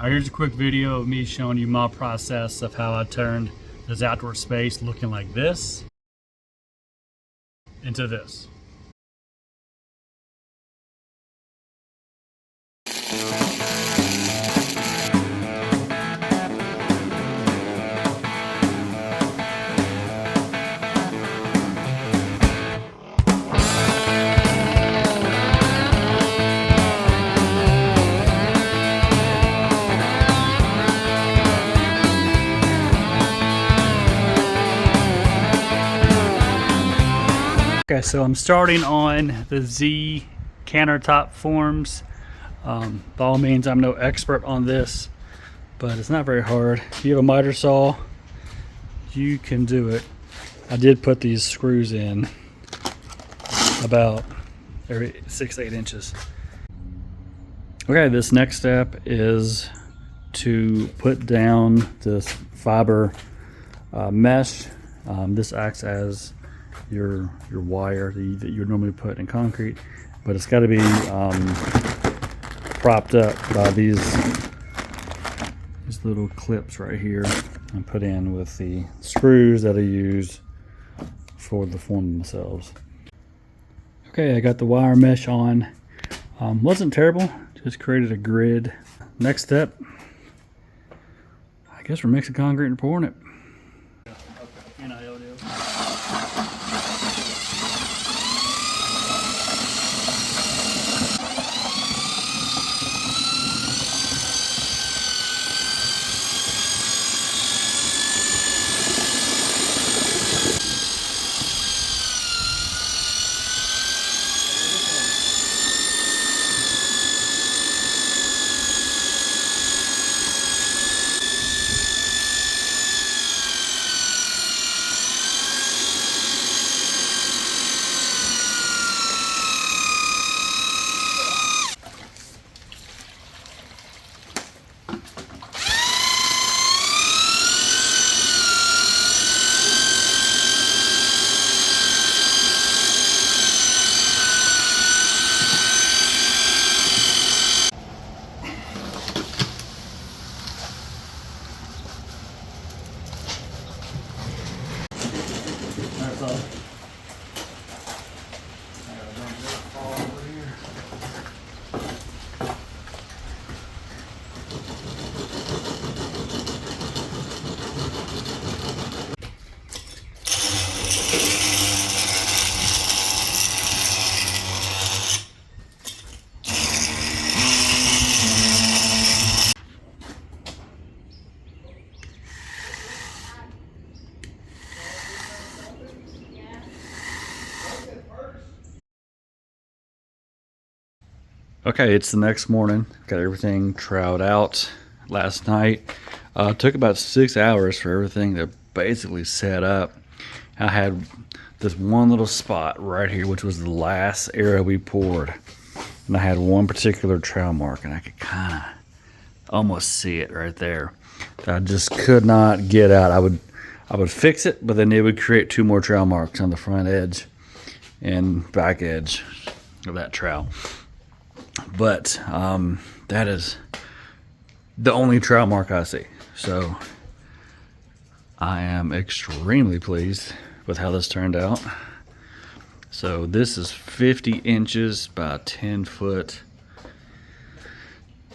Here's a quick video of me showing you my process of how I turned this outdoor space looking like this into this. Okay, so I'm starting on the Z countertop forms. By all means, I'm no expert on this, but it's not very hard. If you have a miter saw, you can do it. I did put these screws in about every 6 to 8 inches. Okay, this next step is to put down this fiber mesh. This acts as your wire that you would normally put in concrete, but it's got to be propped up by these little clips right here and put in with the screws that I use for the form themselves. Okay, I got the wire mesh on. Wasn't terrible, just created a grid. Next step, I guess we're mixing concrete and pouring it. That's all. Okay, it's the next morning. Got everything troweled out last night. Took about 6 hours for everything to basically set up. I had this one little spot right here, which was the last area we poured. And I had one particular trowel mark, and I could kind of almost see it right there. I just could not get out. I would fix it, but then it would create 2 more trowel marks on the front edge and back edge of that trowel. But that is the only trowel mark I see. So I am extremely pleased with how this turned out. So this is 50 inches by 10 foot.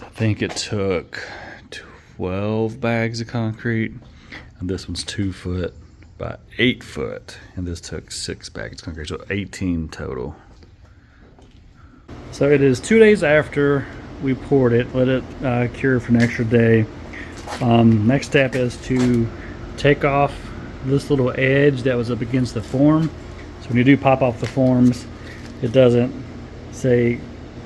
I think it took 12 bags of concrete. And this one's 2 foot by 8 foot. And this took 6 bags of concrete, so 18 total. So it is 2 days after we poured it. Let it cure for an extra day. Next step is to take off this little edge that was up against the form. So when you do pop off the forms, it doesn't say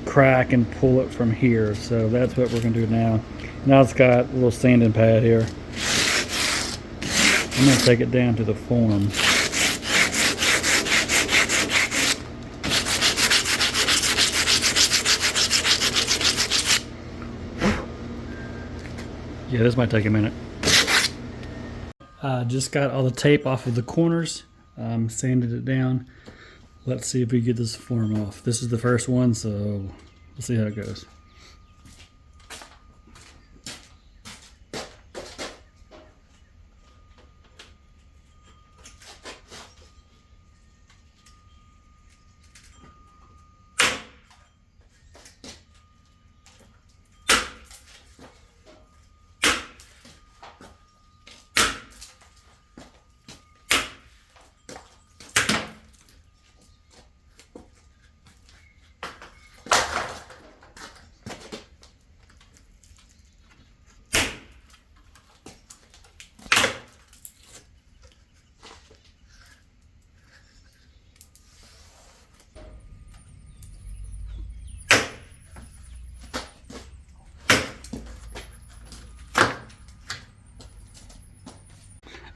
crack and pull it from here. So that's what we're going to do now. Now it's got a little sanding pad here. I'm going to take it down to the form. Yeah, this might take a minute. Just got all the tape off of the corners, sanded it down. Let's see if we get this form off. This is the first one, so we'll see how it goes.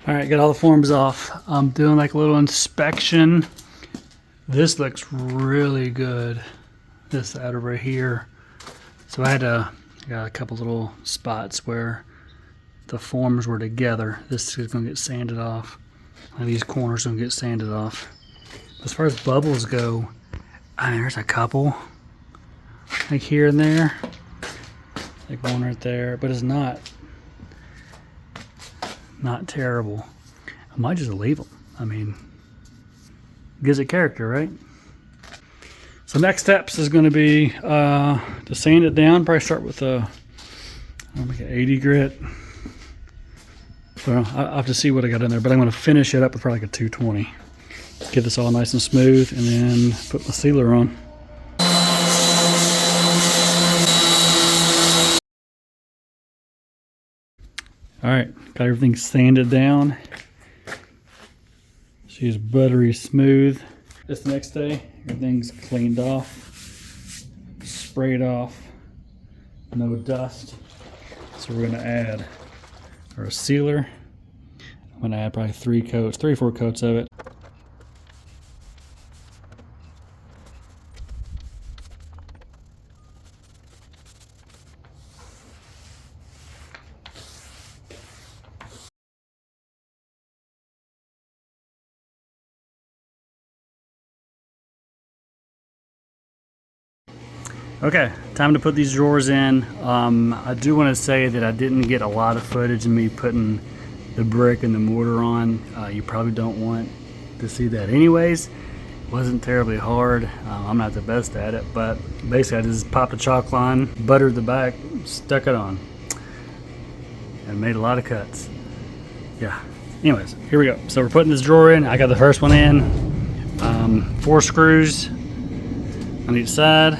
All right, got all the forms off. I'm doing like a little inspection. This looks really good. This side over here. So I got a couple little spots where the forms were together. This is gonna get sanded off. These corners gonna get sanded off. As far as bubbles go, I mean, there's a couple, like here and there, like one right there, but it's not terrible. I might just leave them. I mean, gives it character, right? So next steps is going to be to sand it down. Probably start with like an 80 grit. Well, I'll have to see what I got in there, but I'm going to finish it up with probably like a 220. Get this all nice and smooth, and then put my sealer on. All right, got everything sanded down. She's buttery smooth. This next day, everything's cleaned off, sprayed off, no dust. So we're gonna add our sealer. I'm gonna add probably 3 or 4 coats of it. Okay, time to put these drawers in. I do want to say that I didn't get a lot of footage of me putting the brick and the mortar on. You probably don't want to see that anyways. It wasn't terribly hard. I'm not the best at it, but basically I just popped a chalk line, buttered the back, stuck it on, and made a lot of cuts. Yeah, anyways, here we go. So we're putting this drawer in. I got the first one in. 4 screws on each side.